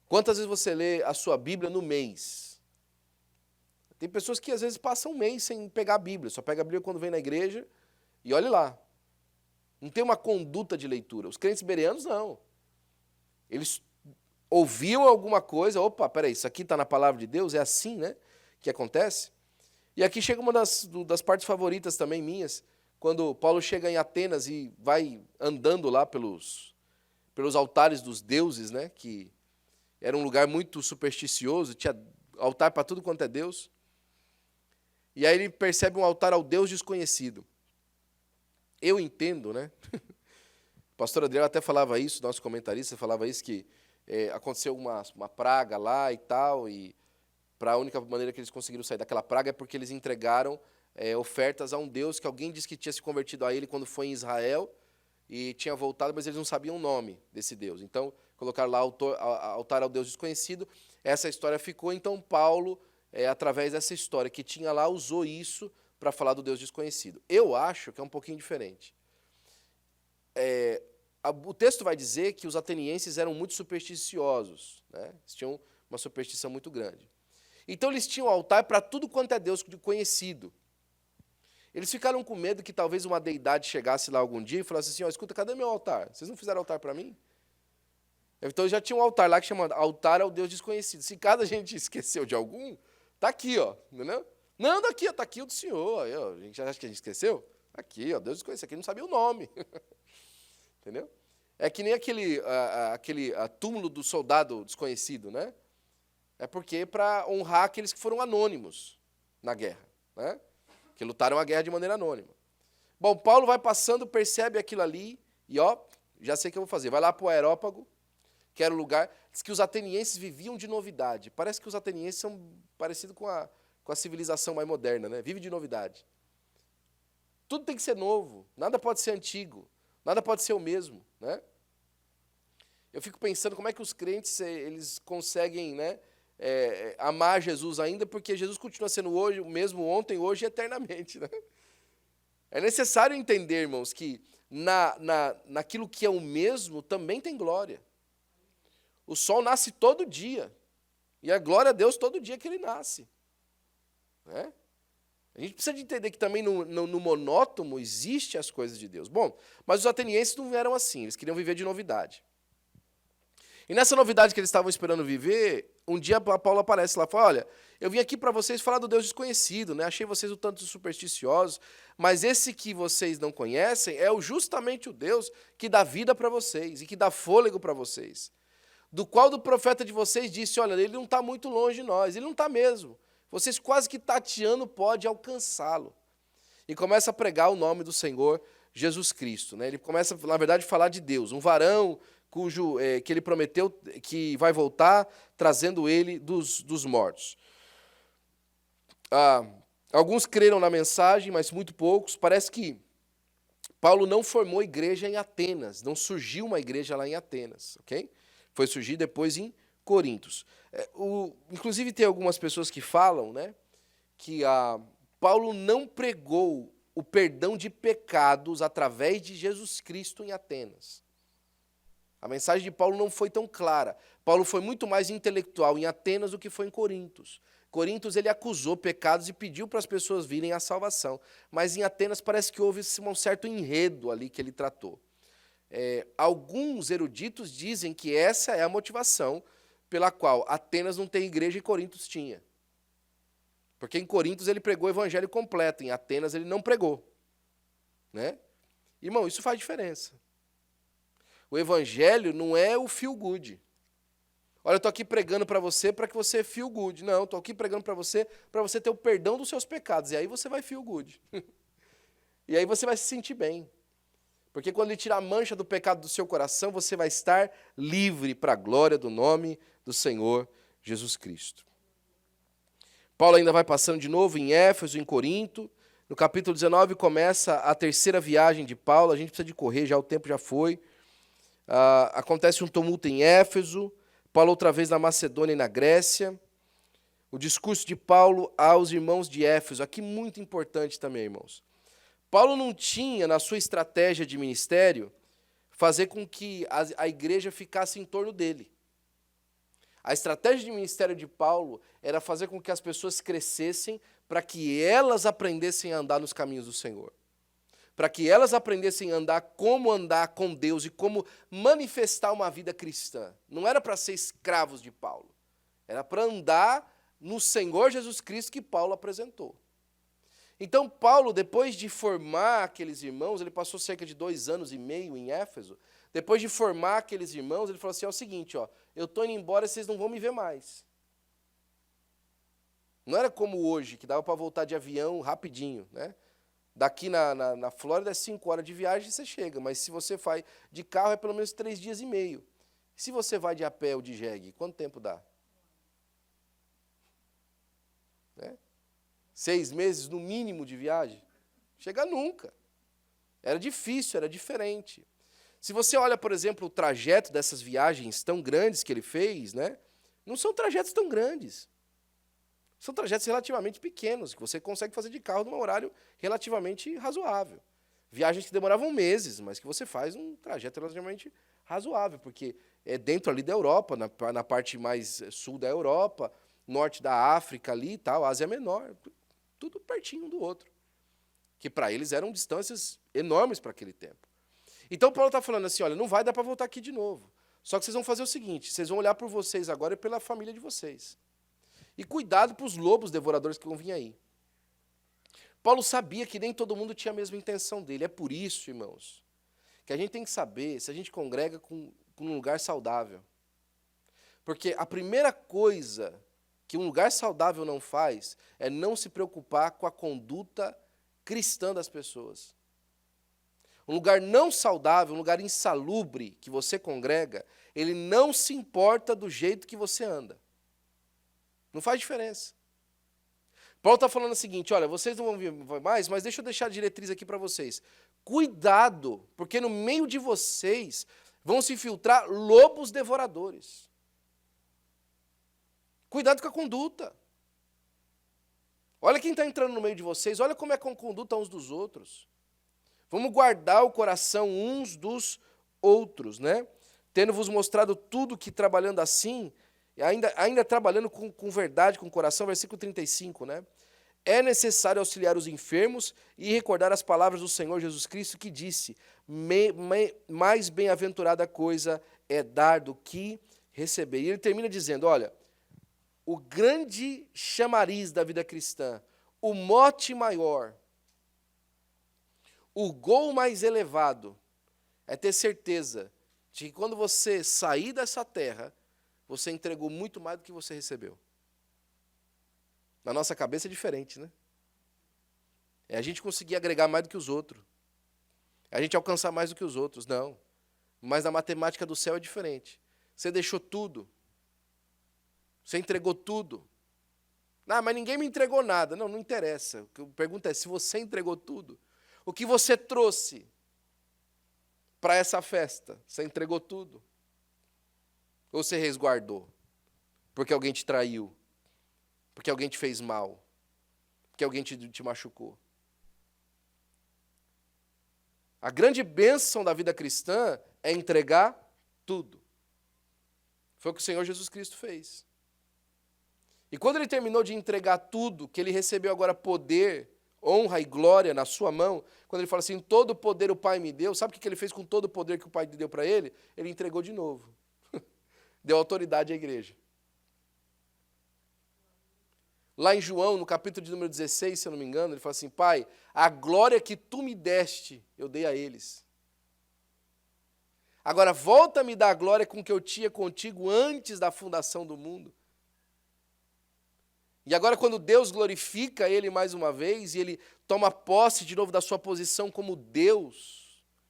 Quantas vezes você lê a sua Bíblia no mês? Tem pessoas que às vezes passam um mês sem pegar a Bíblia, só pega a Bíblia quando vem na igreja e olhe lá. Não tem uma conduta de leitura. Os crentes bereanos, não. Eles ouviam alguma coisa, opa, peraí, isso aqui está na palavra de Deus, é assim, né, que acontece? E aqui chega uma das partes favoritas também minhas, quando Paulo chega em Atenas e vai andando lá pelos altares dos deuses, né, que era um lugar muito supersticioso, tinha altar para tudo quanto é Deus. E aí ele percebe um altar ao Deus desconhecido. Eu entendo, né? pastor Adriano até falava isso, nosso comentarista falava isso, que aconteceu uma praga lá e tal, e para a única maneira que eles conseguiram sair daquela praga é porque eles entregaram ofertas a um Deus que alguém disse que tinha se convertido a ele quando foi em Israel e tinha voltado, mas eles não sabiam o nome desse Deus. Então, colocaram lá altar ao Deus desconhecido. Essa história ficou, então Paulo, através dessa história que tinha lá, usou isso para falar do Deus desconhecido. Eu acho que é um pouquinho diferente. O texto vai dizer que os atenienses eram muito supersticiosos, né? Eles tinham uma superstição muito grande. Então, eles tinham altar para tudo quanto é Deus conhecido. Eles ficaram com medo que talvez uma deidade chegasse lá algum dia e falasse assim, escuta, cadê meu altar? Vocês não fizeram altar para mim? Então, já tinha um altar lá que chamava altar ao Deus desconhecido. Se cada gente esqueceu de algum, está aqui, entendeu? Não, daqui, está aqui o do Senhor. A gente acha que a gente esqueceu? Aqui, Deus desconhecido. Aqui não sabia o nome. Entendeu? É que nem aquele túmulo do soldado desconhecido, né? É porque para honrar aqueles que foram anônimos na guerra, né? Que lutaram a guerra de maneira anônima. Bom, Paulo vai passando, percebe aquilo ali, e já sei o que eu vou fazer. Vai lá para o Areópago, que era o lugar. Diz que os atenienses viviam de novidade. Parece que os atenienses são parecidos com a civilização mais moderna, né? Vive de novidade. Tudo tem que ser novo, nada pode ser antigo, nada pode ser o mesmo, né? Eu fico pensando como é que os crentes eles conseguem, né, amar Jesus ainda, porque Jesus continua sendo o mesmo ontem, hoje e eternamente, né? É necessário entender, irmãos, que naquilo que é o mesmo também tem glória. O sol nasce todo dia, e a glória a Deus todo dia que ele nasce, né? A gente precisa de entender que também no monótono existem as coisas de Deus. Bom, mas os atenienses não eram assim, eles queriam viver de novidade. E nessa novidade que eles estavam esperando viver, um dia Paulo aparece lá e fala, olha, eu vim aqui para vocês falar do Deus desconhecido, né? Achei vocês um tanto supersticiosos, mas esse que vocês não conhecem é justamente o Deus que dá vida para vocês e que dá fôlego para vocês. Do qual do profeta de vocês disse, olha, ele não está muito longe de nós, ele não está mesmo. Vocês quase que tateando pode alcançá-lo. E começa a pregar o nome do Senhor Jesus Cristo, né? Ele começa, na verdade, a falar de Deus, um varão que ele prometeu que vai voltar, trazendo ele dos mortos. Alguns creram na mensagem, mas muito poucos. Parece que Paulo não formou igreja em Atenas, não surgiu uma igreja lá em Atenas, ok? Foi surgir depois em Corintos. Inclusive tem algumas pessoas que falam, né, que Paulo não pregou o perdão de pecados através de Jesus Cristo em Atenas. A mensagem de Paulo não foi tão clara. Paulo foi muito mais intelectual em Atenas do que foi em Corintos. Corintos ele acusou pecados e pediu para as pessoas virem à salvação. Mas em Atenas parece que houve um certo enredo ali que ele tratou. Alguns eruditos dizem que essa é a motivação pela qual Atenas não tem igreja e Corintos tinha. Porque em Corintos ele pregou o evangelho completo, em Atenas ele não pregou, né? Irmão, isso faz diferença. O evangelho não é o feel good. Olha, eu estou aqui pregando para que você feel good. Não, estou aqui pregando para você ter o perdão dos seus pecados. E aí você vai feel good. E aí você vai se sentir bem. Porque quando ele tirar a mancha do pecado do seu coração, você vai estar livre para a glória do nome do Senhor Jesus Cristo. Paulo ainda vai passando de novo em Éfeso, em Corinto. No capítulo 19 começa a terceira viagem de Paulo. A gente precisa de correr, já o tempo já foi. Acontece um tumulto em Éfeso, Paulo outra vez na Macedônia e na Grécia. O discurso de Paulo aos irmãos de Éfeso, aqui muito importante também, irmãos. Paulo não tinha, na sua estratégia de ministério, fazer com que a igreja ficasse em torno dele. A estratégia de ministério de Paulo era fazer com que as pessoas crescessem para que elas aprendessem a andar nos caminhos do Senhor. Para que elas aprendessem a andar com Deus e como manifestar uma vida cristã. Não era para ser escravos de Paulo. Era para andar no Senhor Jesus Cristo que Paulo apresentou. Então, Paulo, depois de formar aqueles irmãos, ele passou cerca de 2 anos e meio em Éfeso. Depois de formar aqueles irmãos, ele falou assim, é o seguinte, eu estou indo embora e vocês não vão me ver mais. Não era como hoje, que dava para voltar de avião rapidinho, né? Daqui na Flórida é 5 horas de viagem e você chega, mas se você vai de carro é pelo menos 3 dias e meio. Se você vai de a pé ou de jegue, quanto tempo dá? 6 meses no mínimo de viagem? Chega nunca. Era difícil, era diferente. Se você olha, por exemplo, o trajeto dessas viagens tão grandes que ele fez, né, não são trajetos tão grandes. São trajetos relativamente pequenos, que você consegue fazer de carro num horário relativamente razoável. Viagens que demoravam meses, mas que você faz um trajeto relativamente razoável, porque é dentro ali da Europa, na parte mais sul da Europa, norte da África ali e tal, Ásia Menor, tudo pertinho um do outro. Que para eles eram distâncias enormes para aquele tempo. Então Paulo está falando assim, olha, não vai dar para voltar aqui de novo. Só que vocês vão fazer o seguinte, vocês vão olhar por vocês agora e pela família de vocês. E cuidado para os lobos devoradores que vão vir aí. Paulo sabia que nem todo mundo tinha a mesma intenção dele. É por isso, irmãos, que a gente tem que saber se a gente congrega com um lugar saudável. Porque a primeira coisa que um lugar saudável não faz é não se preocupar com a conduta cristã das pessoas. Um lugar não saudável, um lugar insalubre que você congrega, ele não se importa do jeito que você anda. Não faz diferença. Paulo está falando o seguinte, olha, vocês não vão vir mais, mas deixa eu deixar a diretriz aqui para vocês. Cuidado, porque no meio de vocês vão se infiltrar lobos devoradores. Cuidado com a conduta. Olha quem está entrando no meio de vocês, olha como é com a conduta uns dos outros. Vamos guardar o coração uns dos outros, né? Tendo-vos mostrado tudo que trabalhando assim, ainda trabalhando com verdade, com coração, versículo 35, né? É necessário auxiliar os enfermos e recordar as palavras do Senhor Jesus Cristo que disse, mais bem-aventurada coisa é dar do que receber. E ele termina dizendo, olha, o grande chamariz da vida cristã, o mote maior, o gol mais elevado, é ter certeza de que quando você sair dessa terra, você entregou muito mais do que você recebeu. Na nossa cabeça é diferente, né? É a gente conseguir agregar mais do que os outros. É a gente alcançar mais do que os outros. Não. Mas na matemática do céu é diferente. Você deixou tudo. Você entregou tudo. Ah, mas ninguém me entregou nada. Não, não interessa. A pergunta é, se você entregou tudo, o que você trouxe para essa festa? Você entregou tudo? Ou você resguardou? Porque alguém te traiu? Porque alguém te fez mal? Porque alguém te machucou? A grande bênção da vida cristã é entregar tudo. Foi o que o Senhor Jesus Cristo fez. E quando ele terminou de entregar tudo, que ele recebeu agora poder, honra e glória na sua mão, quando ele fala assim, todo o poder o Pai me deu, sabe o que ele fez com todo o poder que o Pai deu para ele? Ele entregou de novo. Deu autoridade à igreja. Lá em João, no capítulo de número 16, se eu não me engano, ele fala assim, Pai, a glória que tu me deste, eu dei a eles. Agora volta a me dar a glória com que eu tinha contigo antes da fundação do mundo. E agora quando Deus glorifica ele mais uma vez, e ele toma posse de novo da sua posição como Deus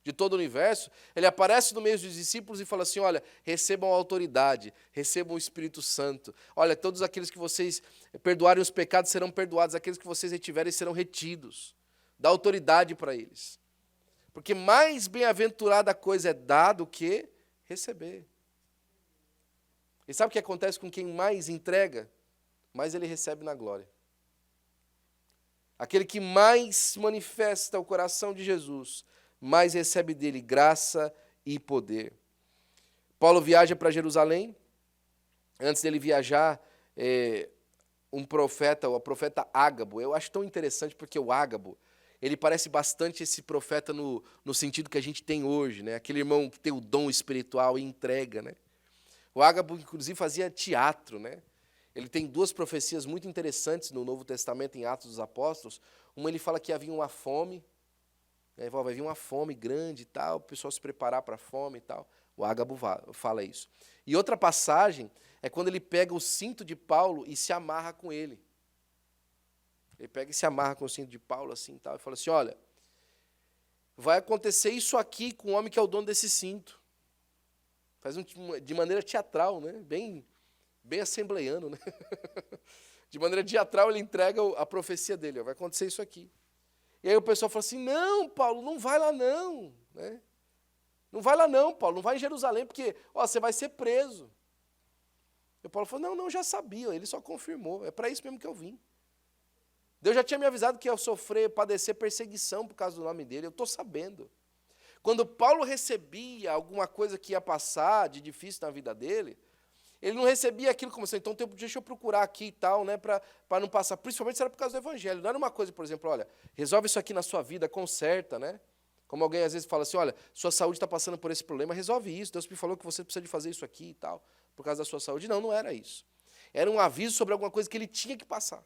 de todo o universo, ele aparece no meio dos discípulos e fala assim, olha, recebam a autoridade, recebam o Espírito Santo. Olha, todos aqueles que vocês perdoarem os pecados serão perdoados, aqueles que vocês retiverem serão retidos. Dá autoridade para eles. Porque mais bem-aventurada coisa é dar do que receber. E sabe o que acontece com quem mais entrega? Mais ele recebe na glória. Aquele que mais manifesta o coração de Jesus, mais recebe dele graça e poder. Paulo viaja para Jerusalém. Antes dele viajar, o profeta Ágabo. Eu acho tão interessante porque o Ágabo, ele parece bastante esse profeta no sentido que a gente tem hoje, né? Aquele irmão que tem o dom espiritual e entrega, né? O Ágabo, inclusive, fazia teatro, né? Ele tem 2 profecias muito interessantes no Novo Testamento, em Atos dos Apóstolos. Uma ele fala que havia uma fome, né? Vai vir uma fome grande e tal, o pessoal se preparar para a fome e tal. O Ágabo fala isso. E outra passagem é quando ele pega o cinto de Paulo e se amarra com ele. Ele pega e se amarra com o cinto de Paulo assim, tal, e fala assim, olha, vai acontecer isso aqui com o homem que é o dono desse cinto. Faz de maneira teatral, né? Bem assembleiano, né? De maneira teatral, ele entrega a profecia dele. Ó, vai acontecer isso aqui. E aí o pessoal fala assim, não, Paulo, não vai lá não. Né? Não vai lá não, Paulo, não vai em Jerusalém, porque ó, você vai ser preso. E o Paulo falou, não, já sabia, ele só confirmou. É para isso mesmo que eu vim. Deus já tinha me avisado que ia padecer perseguição por causa do nome dele. Eu estou sabendo. Quando Paulo recebia alguma coisa que ia passar de difícil na vida dele, ele não recebia aquilo como assim, então deixa eu procurar aqui e tal, né, para não passar. Principalmente se era por causa do evangelho. Não era uma coisa, por exemplo, olha, resolve isso aqui na sua vida, conserta, né? Como alguém às vezes fala assim, olha, sua saúde está passando por esse problema, resolve isso. Deus me falou que você precisa de fazer isso aqui e tal, por causa da sua saúde. Não era isso. Era um aviso sobre alguma coisa que ele tinha que passar.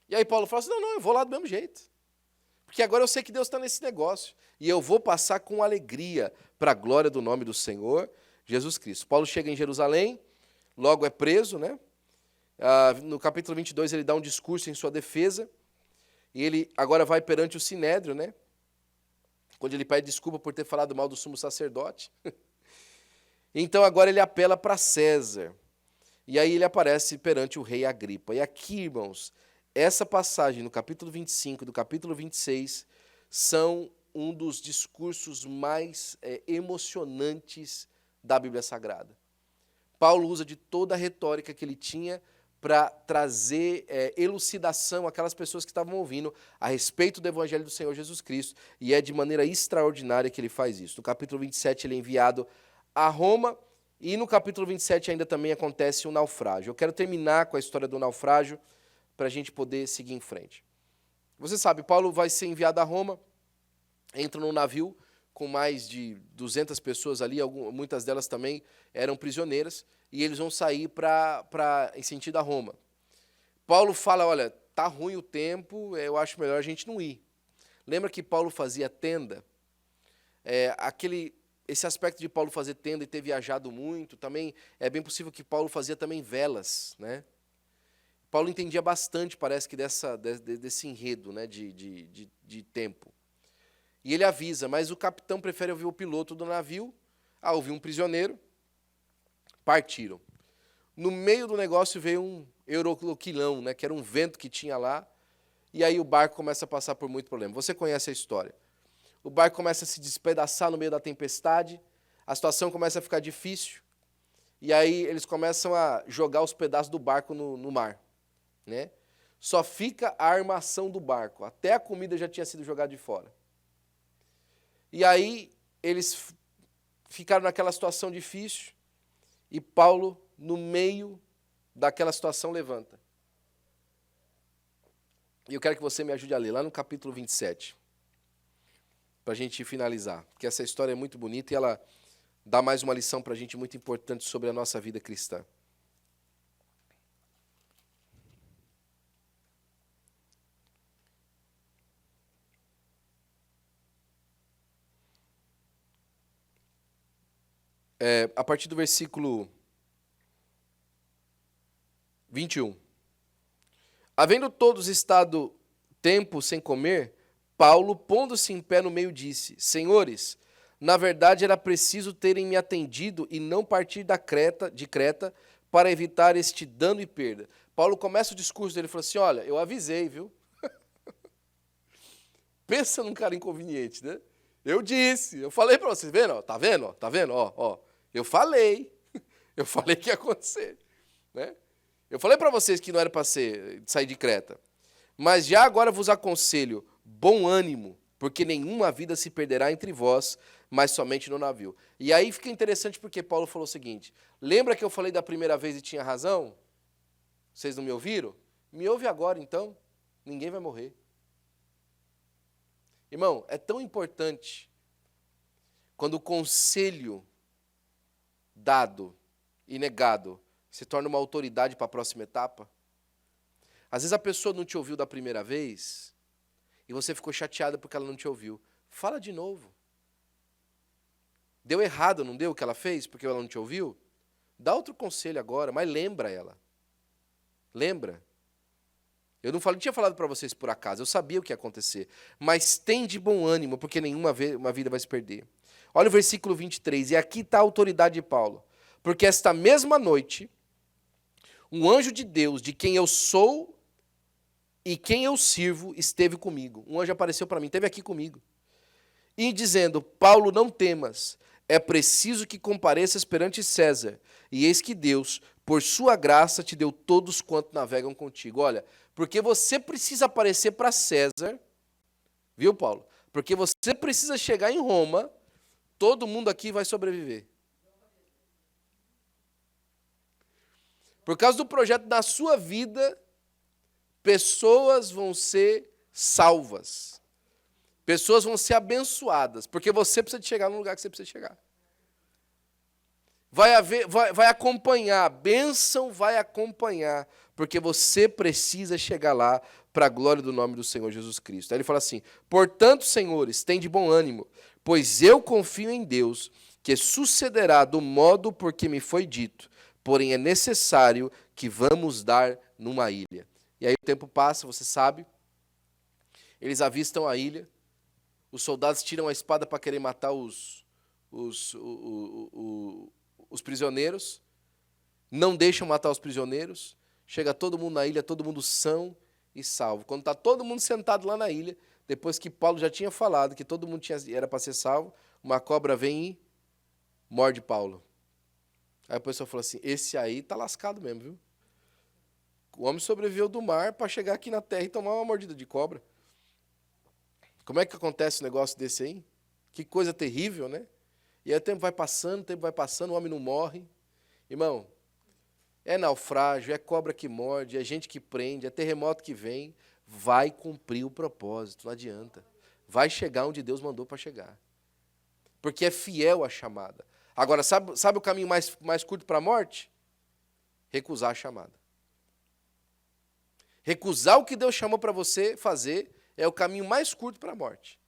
E aí Paulo fala assim, não, eu vou lá do mesmo jeito. Porque agora eu sei que Deus está nesse negócio. E eu vou passar com alegria para a glória do nome do Senhor Jesus Cristo. Paulo chega em Jerusalém, logo é preso, né? No capítulo 22 ele dá um discurso em sua defesa. E ele agora vai perante o Sinédrio, né? Quando ele pede desculpa por ter falado mal do sumo sacerdote. Então agora ele apela para César. E aí ele aparece perante o rei Agripa. E aqui, irmãos, essa passagem no capítulo 25 e do capítulo 26 são um dos discursos mais emocionantes da Bíblia Sagrada. Paulo usa de toda a retórica que ele tinha para trazer elucidação àquelas pessoas que estavam ouvindo a respeito do Evangelho do Senhor Jesus Cristo, e é de maneira extraordinária que ele faz isso. No capítulo 27 ele é enviado a Roma, e no capítulo 27 ainda também acontece um naufrágio. Eu quero terminar com a história do naufrágio, para a gente poder seguir em frente. Você sabe, Paulo vai ser enviado a Roma, entra num navio com mais de 200 pessoas ali, muitas delas também eram prisioneiras, e eles vão sair em sentido a Roma. Paulo fala, olha, tá ruim o tempo, eu acho melhor a gente não ir. Lembra que Paulo fazia tenda? Esse aspecto de Paulo fazer tenda e ter viajado muito, também é bem possível que Paulo fazia também velas, né? Paulo entendia bastante, parece que, desse enredo, né, de tempo. E ele avisa, mas o capitão prefere ouvir o piloto do navio, ouvir um prisioneiro, partiram. No meio do negócio veio um euroclilão, né, que era um vento que tinha lá, e aí o barco começa a passar por muito problema. Você conhece a história. O barco começa a se despedaçar no meio da tempestade, a situação começa a ficar difícil, e aí eles começam a jogar os pedaços do barco no mar. Né? Só fica a armação do barco. Até a comida já tinha sido jogada de fora. E aí eles ficaram naquela situação difícil e Paulo, no meio daquela situação, levanta. E eu quero que você me ajude a ler, lá no capítulo 27, para a gente finalizar. Porque essa história é muito bonita e ela dá mais uma lição para a gente muito importante sobre a nossa vida cristã. A partir do versículo 21. Havendo todos estado tempo sem comer, Paulo, pondo-se em pé no meio, disse, Senhores, na verdade era preciso terem me atendido e não partir de Creta para evitar este dano e perda. Paulo começa o discurso dele e fala assim, olha, eu avisei, viu? Pensa num cara inconveniente, né? Eu disse, eu falei para vocês, tá vendo? Eu falei que ia acontecer, né? Eu falei para vocês que não era para sair de Creta, mas já agora vos aconselho, bom ânimo, porque nenhuma vida se perderá entre vós, mas somente no navio. E aí fica interessante porque Paulo falou o seguinte, lembra que eu falei da primeira vez e tinha razão? Vocês não me ouviram? Me ouve agora então, ninguém vai morrer. Irmão, é tão importante quando o conselho dado e negado se torna uma autoridade para a próxima etapa. Às vezes a pessoa não te ouviu da primeira vez e você ficou chateada porque ela não te ouviu. Fala de novo. Deu errado, não deu o que ela fez porque ela não te ouviu? Dá outro conselho agora, mas lembra ela. Lembra. Eu não tinha falado para vocês por acaso, eu sabia o que ia acontecer. Mas tem de bom ânimo, porque nenhuma uma vida vai se perder. Olha o versículo 23, e aqui está a autoridade de Paulo. Porque esta mesma noite, um anjo de Deus, de quem eu sou e quem eu sirvo, esteve comigo. Um anjo apareceu para mim, esteve aqui comigo. E dizendo, Paulo, não temas, é preciso que compareças perante César. E eis que Deus, por sua graça, te deu todos quanto navegam contigo. Olha, porque você precisa aparecer para César, viu, Paulo? Porque você precisa chegar em Roma, todo mundo aqui vai sobreviver. Por causa do projeto da sua vida, pessoas vão ser salvas. Pessoas vão ser abençoadas, porque você precisa de chegar no lugar que você precisa chegar. Vai acompanhar, a bênção vai acompanhar, porque você precisa chegar lá para a glória do nome do Senhor Jesus Cristo. Aí ele fala assim, portanto, senhores, tem de bom ânimo, pois eu confio em Deus, que sucederá do modo por que me foi dito, porém é necessário que vamos dar numa ilha. E aí o tempo passa, você sabe, eles avistam a ilha, os soldados tiram a espada para querer matar os prisioneiros, não deixam matar os prisioneiros, chega todo mundo na ilha, todo mundo são e salvo. Quando está todo mundo sentado lá na ilha, depois que Paulo já tinha falado que todo mundo era para ser salvo, uma cobra vem e morde Paulo. Aí a pessoa falou assim, esse aí tá lascado mesmo, viu? O homem sobreviveu do mar para chegar aqui na terra e tomar uma mordida de cobra. Como é que acontece um negócio desse aí? Que coisa terrível, né? E aí o tempo vai passando, o homem não morre. Irmão, é naufrágio, é cobra que morde, é gente que prende, é terremoto que vem. Vai cumprir o propósito, não adianta. Vai chegar onde Deus mandou para chegar. Porque é fiel a chamada. Agora, sabe o caminho mais curto para a morte? Recusar a chamada. Recusar o que Deus chamou para você fazer é o caminho mais curto para a morte.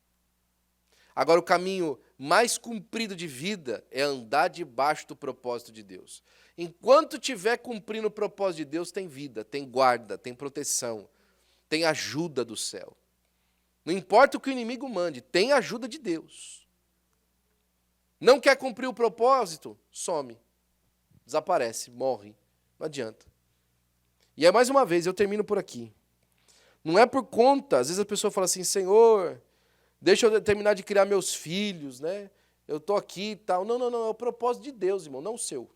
Agora, o caminho mais comprido de vida é andar debaixo do propósito de Deus. Enquanto estiver cumprindo o propósito de Deus, tem vida, tem guarda, tem proteção, tem ajuda do céu. Não importa o que o inimigo mande, tem ajuda de Deus. Não quer cumprir o propósito? Some, desaparece, morre, não adianta. E aí, mais uma vez, eu termino por aqui. Não é por conta, às vezes a pessoa fala assim, Senhor, deixa eu terminar de criar meus filhos, né? Eu estou aqui e tal. Não, é o propósito de Deus, irmão, não o seu.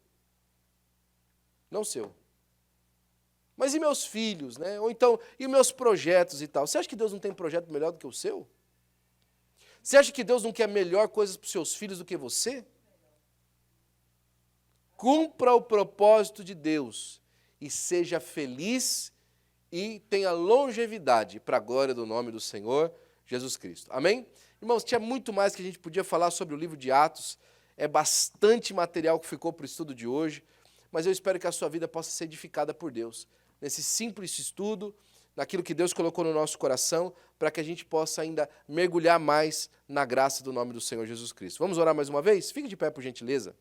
Não o seu. Mas e meus filhos, né? Ou então, e meus projetos e tal? Você acha que Deus não tem projeto melhor do que o seu? Você acha que Deus não quer melhor coisas para os seus filhos do que você? Cumpra o propósito de Deus e seja feliz e tenha longevidade para a glória do nome do Senhor Jesus Cristo. Amém? Irmãos, tinha muito mais que a gente podia falar sobre o livro de Atos. É bastante material que ficou para o estudo de hoje, mas eu espero que a sua vida possa ser edificada por Deus. Nesse simples estudo, naquilo que Deus colocou no nosso coração, para que a gente possa ainda mergulhar mais na graça do nome do Senhor Jesus Cristo. Vamos orar mais uma vez? Fique de pé, por gentileza.